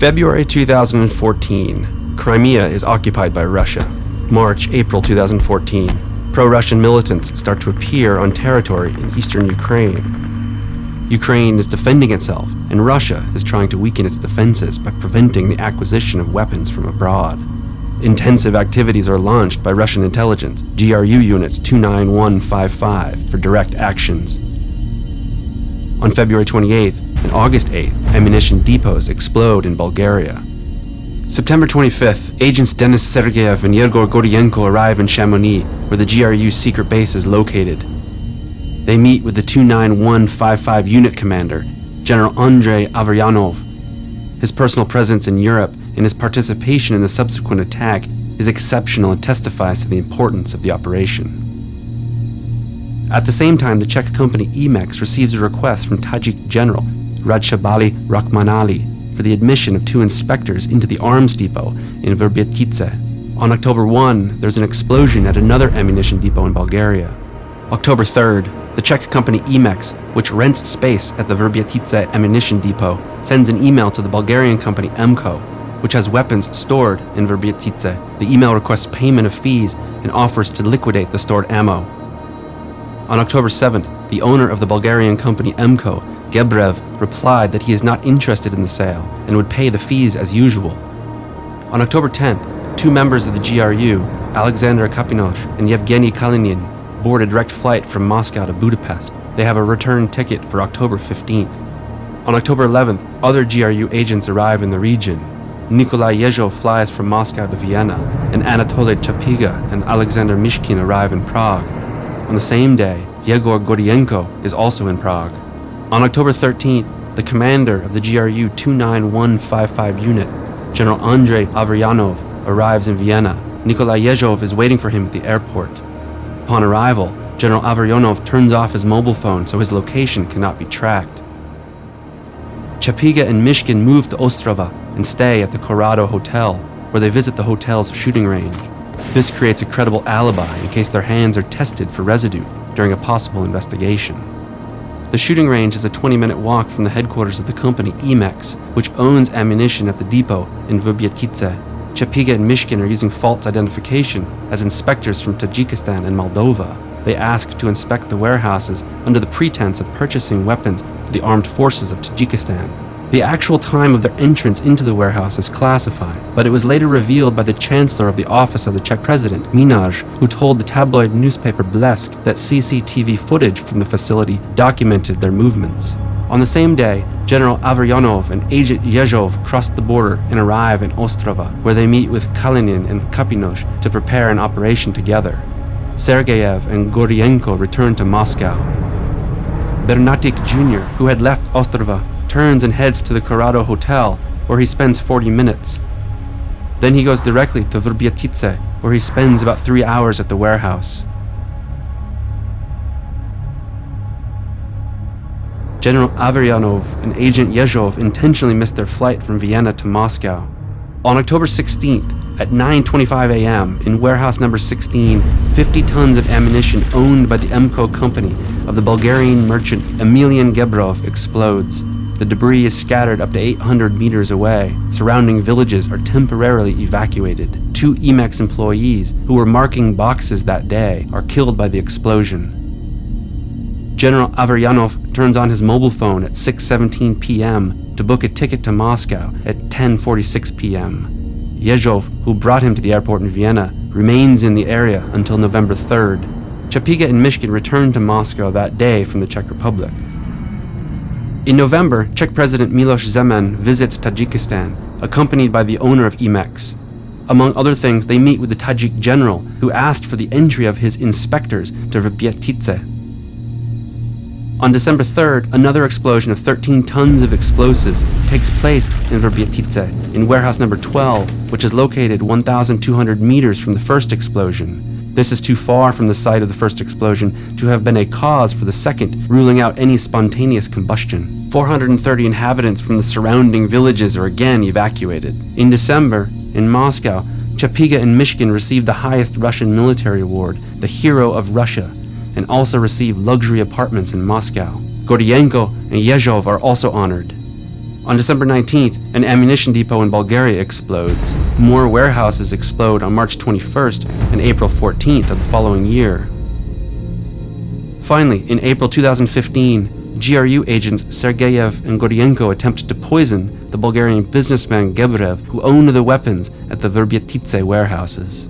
February 2014, Crimea is occupied by Russia. March, April 2014, pro-Russian militants start to appear on territory in eastern Ukraine. Ukraine is defending itself, and Russia is trying to weaken its defenses by preventing the acquisition of weapons from abroad. Intensive activities are launched by Russian intelligence, GRU Unit 29155, for direct actions. On February 28th and August 8th, ammunition depots explode in Bulgaria. September 25th, agents Denis Sergeyev and Yegor Gordienko arrive in Chamonix, where the GRU secret base is located. They meet with the 29155 unit commander, General Andrei Averyanov. His personal presence in Europe and his participation in the subsequent attack is exceptional and testifies to the importance of the operation. At the same time, the Czech company Emex receives a request from Tajik General Radshabali Rakhmanali for the admission of 2 inspectors into the arms depot in Vrbětice. On October 1, there's an explosion at another ammunition depot in Bulgaria. October 3rd, the Czech company Emex, which rents space at the Vrbětice ammunition depot, sends an email to the Bulgarian company Emco, which has weapons stored in Vrbětice. The email requests payment of fees and offers to liquidate the stored ammo. On October 7th, the owner of the Bulgarian company Emco, Gebrev, replied that he is not interested in the sale and would pay the fees as usual. On October 10th, 2 members of the GRU, Alexander Kapinosh and Yevgeny Kalinin, board a direct flight from Moscow to Budapest. They have a return ticket for October 15th. On October 11th, other GRU agents arrive in the region. Nikolai Yezhov flies from Moscow to Vienna, and Anatoly Chapiga and Alexander Mishkin arrive in Prague. On the same day, Yegor Gordienko is also in Prague. On October 13th, the commander of the GRU 29155 unit, General Andrei Averyanov, arrives in Vienna. Nikolai Yezhov is waiting for him at the airport. Upon arrival, General Averyanov turns off his mobile phone so his location cannot be tracked. Chapiga and Mishkin move to Ostrava and stay at the Corrado Hotel, where they visit the hotel's shooting range. This creates a credible alibi in case their hands are tested for residue during a possible investigation. The shooting range is a 20-minute walk from the headquarters of the company Emex, which owns ammunition at the depot in Vrbětice. Chapiga and Mishkin are using false identification as inspectors from Tajikistan and Moldova. They ask to inspect the warehouses under the pretense of purchasing weapons for the armed forces of Tajikistan. The actual time of their entrance into the warehouse is classified, but it was later revealed by the chancellor of the office of the Czech president, Minaj, who told the tabloid newspaper Blesk that CCTV footage from the facility documented their movements. On the same day, General Averyanov and Agent Yezhov cross the border and arrive in Ostrava, where they meet with Kalinin and Kapinosh to prepare an operation together. Sergeyev and Gordienko return to Moscow. Bernatik Jr., who had left Ostrava, turns and heads to the Corrado Hotel, where he spends 40 minutes. Then he goes directly to Vrbětice, where he spends about 3 hours at the warehouse. General Averyanov and Agent Yezhov intentionally missed their flight from Vienna to Moscow. On October 16th, at 9:25 a.m., in warehouse number 16, 50 tons of ammunition owned by the Emco company of the Bulgarian merchant Emilian Gebrov explodes. The debris is scattered up to 800 meters away. Surrounding villages are temporarily evacuated. 2 Emex employees who were marking boxes that day are killed by the explosion. General Averyanov turns on his mobile phone at 6:17 p.m. to book a ticket to Moscow at 10:46 p.m. Yezhov, who brought him to the airport in Vienna, remains in the area until November 3rd. Chapiga and Mishkin return to Moscow that day from the Czech Republic. In November, Czech President Miloš Zeman visits Tajikistan, accompanied by the owner of Emex. Among other things, they meet with the Tajik general, who asked for the entry of his inspectors to Vrbětice. On December 3rd, another explosion of 13 tons of explosives takes place in Vrbětice, in warehouse number 12, which is located 1,200 meters from the first explosion. This is too far from the site of the first explosion to have been a cause for the second, ruling out any spontaneous combustion. 430 inhabitants from the surrounding villages are again evacuated. In December, in Moscow, Chapiga and Mishkin received the highest Russian military award, the Hero of Russia, and also received luxury apartments in Moscow. Gordienko and Yezhov are also honored. On December 19th, an ammunition depot in Bulgaria explodes. More warehouses explode on March 21st and April 14th of the following year. Finally, in April 2015, GRU agents Sergeyev and Goryenko attempted to poison the Bulgarian businessman Gebrev, who owned the weapons at the Vrbětice warehouses.